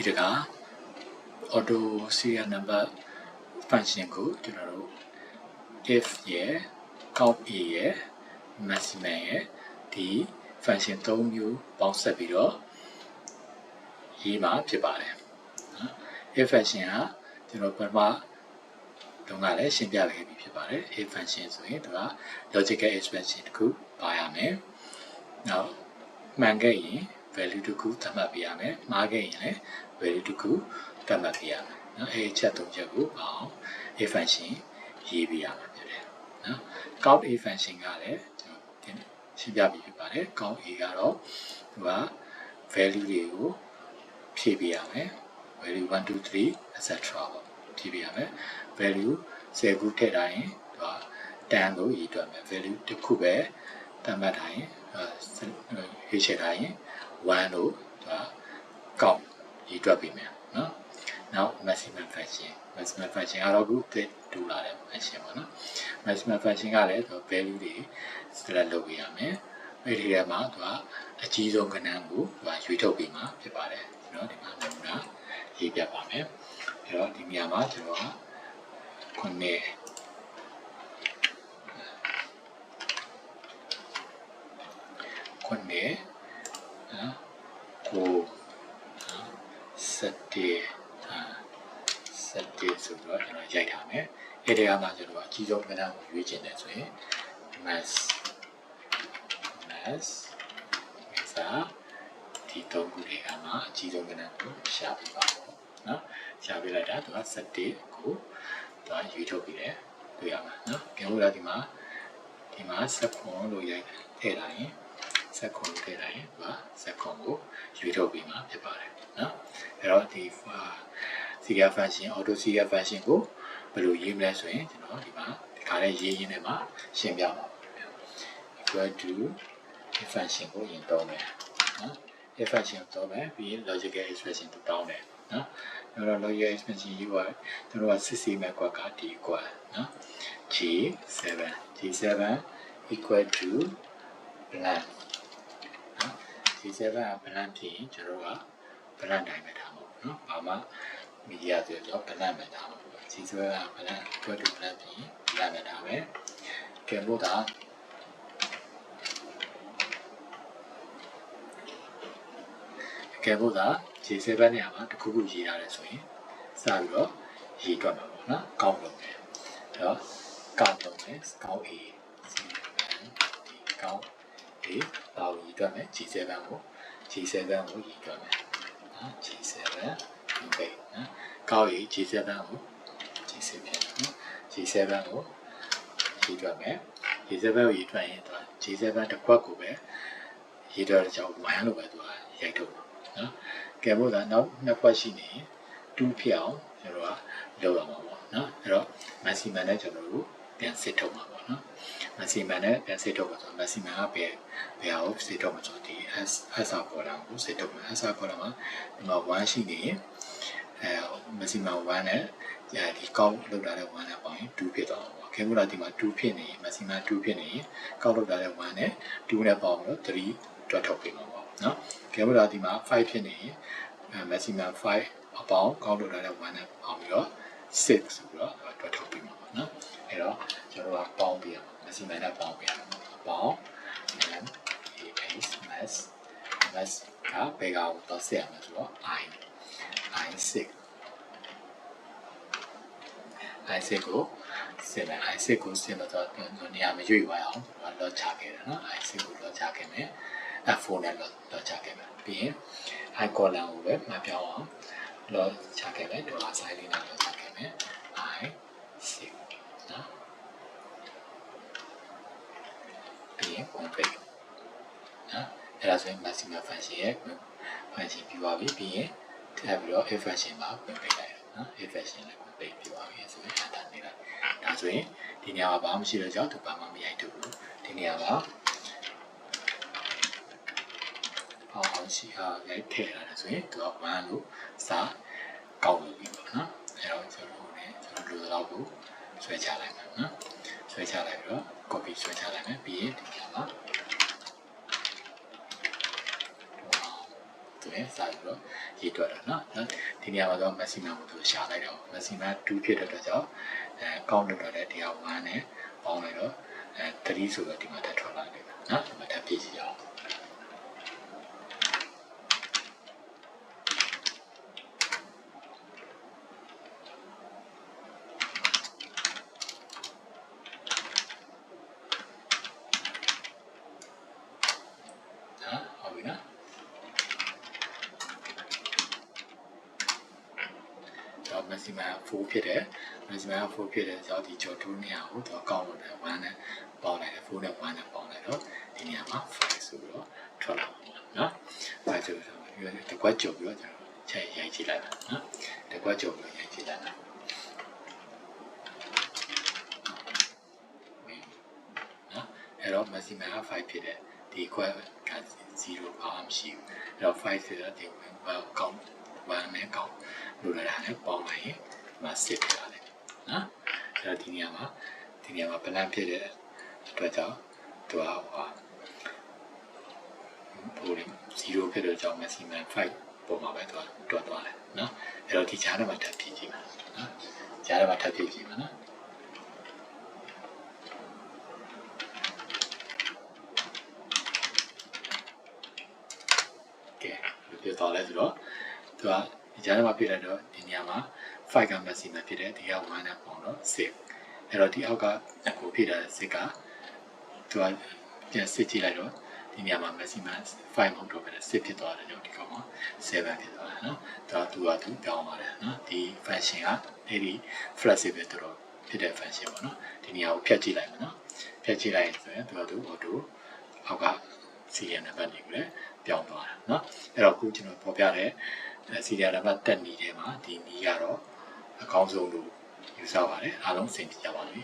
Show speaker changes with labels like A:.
A: ဒီတက auto serial number function ကိုကျွန်တော်တို့ if ရဲ့ count a ရဲ့ maximum ရဲ့ဒီ function 3မျိုးပေါင်းဆက်ပြီးတော့ရေးမှာဖြစ်ပါတယ်နော် if function ကကျွန်တော်ပထမတော့ကလည်းရှင်းပြခဲ့ပြီးဖြစ်ပါတယ် if function ဆိုရင်သူက logical expression တခုပါရမယ်နောက်မှန်ခဲ့ရင် value တခုသတ်မှတ်ပေးရမယ်မှားခဲ့ရင်လည်း value တခုသတ်မှတ်ပေးရမယ်နော်အဲဒီချက်၃ချက်ကိုပေါင်း if function ရေးပေးရမှာဖြစ်တယ်နော် count a function ကလည်းကျွန်တော်ရှင်းပြပြီးဖြစ်ပါတယ် count a ကတော့သူက value တွေကိုဖြည့်ပေးရမယ် value 1 2 3 etc ပေါ့ဖြည့်ပေးရမယ် value 10ခုထည့်ထားရင်သူက10ကိုရေးတွက်မယ် value တစ်ခုပဲသတ်မှတ်ထားရင်ရေးချက်ထားရင်1လို့သူကကောက်ရေးတွက်ပေးမယ်နော်နောက် maximum function ကတော့ခုတူလာတဲ့ function ပေါ့နော် maximum function ကလည်းသူ value တွေ select လုပ်ပေးရမယ်အဲဒီထဲမှာသူကအကြီးဆုံးကဏ္ဍကိုသူကရွေးထုတ်ပေးမှာဖြစ်ပါတယ်ကျွန်တော်ဒီမှာနမူနာရေးပြပါမယ်အဲတော့ဒီနေရာမှာကျွန်တော်က9နော်ကိုစတဲ့ဆိုတော့ကျွန်တော်ရိုက်ထားမယ်အဲဒီကမှကျွန်တော်အကြီးဆုံးကဏ္ဍကိုရွေးချင်တယ်ဆိုရင် mass ဒီ၃ခုတွေကမှအကြီးဆုံးကဏ္ဍကိုရှာပြပါပေါ့နော်ရှာပြလိုက်တာသူက17ကိုသူကရွေးထုတ်ပြီးတယ်တွေ့ရမှာနော်ကဲဟုတ်လားဒီမှာ19လို့ရိုက်ထည့်လိုက်ရင်19ထည့်လိုက်ရင်သူက19ကိုရွေးထုတ်ပြီးမှဖြစ်ပါတယ်နော်အဲ့တော့ဒီ serial function auto serial function ကိုဘယ်လိုရေးမလဲဆိုရင်ကျွန်တော်ဒီမှာဒီခါလေးရေးရင်းနဲ့မှာရှင်းပြပါမယ် equal to function ကိုရင်သုံးမယ်နော် function သုံးမယ်ပြီးရင် logical expression ကိုတောင်းတယ်နော်အဲ့တော့ logical expression ရေးပါကျွန်တော်ကစစ်ဆေးမဲ့ကွက်ကဒီ equal နော် g7 equal to blank နော် g7 က blank ဖြစ်ရင်ကျွန်တော်က blank တိုင်းပဲထားမှာပေါ့နော်ဘာမှမရသေးတော့ blank ပဲထားမှာပေါ့ g7 က blank equal to blank ဖြစ်ရင် blank ပဲထားမယ်ကဲလို့ဒါကဲဖို့သာ J7 နေရာမှာတစ်ခုခုရေးထားတယ်ဆိုရင်စပြီးတော့ရေးတွက်မှာပေါ့နော်ကောင်းလို့မယ်အဲ့တော့ကောင်းလို့မယ်ကောင်း A ဒီကောင်း A ဘာကိုရေးတွက်မယ် J7 ကိုရေးတွက်မယ်နော် J7 ဒီနော်ကောင်း A J7 ကိုJ7 နော် J7 ကိုရေးတွက်မယ် J7 ကိုရေးတွက်ရင်သူက J7 တစ်ခွက်ကိုပဲရေးတွက်တဲ့ကြောင့်1လို့ပဲသူကရိုက်ထုတ်နော်ကဲမို့လားနောက်နှစ်ခွက်ရှိနေရင်2ဖြစ်အောင်ကျွန်တော်ကလုပ်ရမှာပေါ့နော်အဲ့တော့ maximum နဲ့ကျွန်တော်တို့ပြန်စစ်ထုတ်မှာပေါ့နော် maximum နဲ့ပြန်စစ်ထုတ်မှာဆို maximum ကဘယ်ဟာကိုစစ်ထုတ်မှာဆိုဒီ s column ကိုစစ်ထုတ်မှာ s column မှာဒီမှာ1ရှိနေရင်maximum 1နဲ့ဒီကောက်လောက်လာတဲ့1နဲ့ပေါင်းရင်2ဖြစ်သွားမှာပေါ့ခဲမို့လားဒီမှာ2ဖြစ်နေရင် maximum 2ဖြစ်နေရင်ကောက်လောက်လာတဲ့1နဲ့2နဲ့ပေါင်းတော့3တွက်ထုတ်ပေးမှာပေါ့နော်ကဲမို့လားဒီမှာ5ဖြစ်နေရင်maximum 5အပေါင်းကောက်လို့ရတဲ့1နဲ့ပေါင်းပြီးတော့6ဆိုပြီးတော့တွက်ထုတ်ပြီးမှာပေါ့နော်အဲ့တော့ကျွန်တော်ကပေါင်းပြီးရမှာ maximum နဲ့ပေါင်းပြီးရမှာပေါင်း mass ကဘယ်ကောင်တော့ဆက်ရမှာဆိုတော့ i6 ကိုဆက်မယ် i6 ကိုဆက်လို့တော့နေရာမရွေ့သွားအောင်လောချခဲ့တယ်နော် i6 ကိုလောချခဲ့မယ် f4 နဲ့လောချခဲ့မယ်ပြီးရင် i column ကိုပဲမပြောင်းအောင်လောချခဲ့မယ်ဒေါ်လာဆိုင်လေးနဲ့လောချခဲ့မယ် i6 နော်ပြီးရင် complete နော်အဲ့ဒါဆိုရင် maximum function ရဲ့ function ပြပါပြီပြီးရင်ထပ်ပြီးတော့ if function မှာ complete လိုက်နော် if function လည်း complete ပြပါပြီဆိုရင်အတားနေလိုက်ဒါဆိုရင်ဒီနေရာမှာဘာမှမရှိတော့ကြောင့်သူဘာမှမရိုက်တော့ဘူးဒီနေရာမှာအောင်ရှိရိုက်ထည့်ရတယ်ဆိုရင်သူက1လို့စာကောက်လို့ပြီပေါ့နော်အဲ့တော့ကျွန်တော်လိုတော့ကိုဆွဲချလိုက်မယ်နော်ဆွဲချလိုက်ပြီးတော့ copy ဆွဲချလိုက်မယ်ပြီးရင်ဒီနေရာမှာ3 ဆိုရင်စပြီးတော့ရေးတွက်တာနော်ဒီနေရာမှာတော့ maximum ကိုသူရှာလိုက်တော့ maximum 2ဖြစ်တဲ့အတွက်ကြောင့်ကောက်လုပ်တော့တဲ့တရား1နဲ့ပေါင်းလိုက်တော့3ဆိုတော့ဒီမှာတက်ထွက်လာတယ်နော်ဒီမှာတက်ပြည့်စီအောင်maximum 4ဖြစ်တယ် maximum 4ဖြစ်တယ်ဆိုတော့ဒီကျော်2နေရာကိုတော့ကောက်လို့တယ်1နဲ့ပေါင်းလိုက်တယ်4နဲ့1နဲ့ပေါင်းလိုက်တော့ဒီနေရာမှာ5ဆိုပြီးတော့ထွက်လာပါနော်5ဆိုတော့ဒီကွက်ကျော်ပြီးတော့ကျွန်တော်ချက်ရိုက်ကြည့်လိုက်တာနော်ဒီကွက်ကျော်ပြီးရိုက်ကြည့်လိုက်တာနော်အဲ့တော့ maximum 5ဖြစ်တယ်ဒီကွက်က0ဘာမှမရှိဘူးအဲ့တော့5ဆိုတော့ဒီကောက်1နဲ့ကောက်လို့ရတာနဲ့ပေါင်းလိုက်ရင်ဒီမှာစစ်ပြရတယ်နော်အဲ့တော့ဒီနေရာမှာဘလန်ဖြစ်တဲ့အတွက်ကြောင့်သူက0ဖြစ်တဲ့ကြောင့် maximum 5ပုံမှာပဲသူကတွက်သွားတယ်နော်အဲ့တော့ဒီကြားထဲမှာထပ်ဖြည့်ကြည့်ပါနော်ကြားထဲမှာထပ်ဖြည့်ကြည့်ပါနော်ကဲဒီတော့လဲဆိုတော့သူကဒီကြားထဲမှာပြည့်လိုက်တော့ဒီနေရာမှာ5က maximum ဖြစ်တယ်ဒီက1နဲ့ပေါင်းတော့6အဲ့တော့ဒီအောက်ကကိုပြည့်တဲ့6ကသူကပြန်စစ်ကြည့်လိုက်တော့ဒီနေရာမှာ maximum 5မဟုတ်တော့ပဲ6ဖြစ်သွားတယ်ကြောင့်ဒီကောင်မှာ7ဖြစ်သွားတယ်နော်ဒါသူပြောင်းသွားတယ်နော်ဒီ function ကအဲ့ဒီ flexible တော့ဖြစ်တဲ့ function ပေါ့နော်ဒီနေရာကိုဖြတ်ကြည့်လိုက်မယ်နော်ဖြတ်ကြည့်လိုက်ဆိုရင်သူ auto အောက်က serial number တွေကိုလည်းပြောင်းသွားတာနော်အဲ့တော့ခုကျွန်တော်ပေါ်ပြတဲ့ serial number တက်နေထဲမှာဒီနီးကတော့အကောင်းဆုံးလို့ယူဆပါတယ်အားလုံးစင်ကြပါပြီ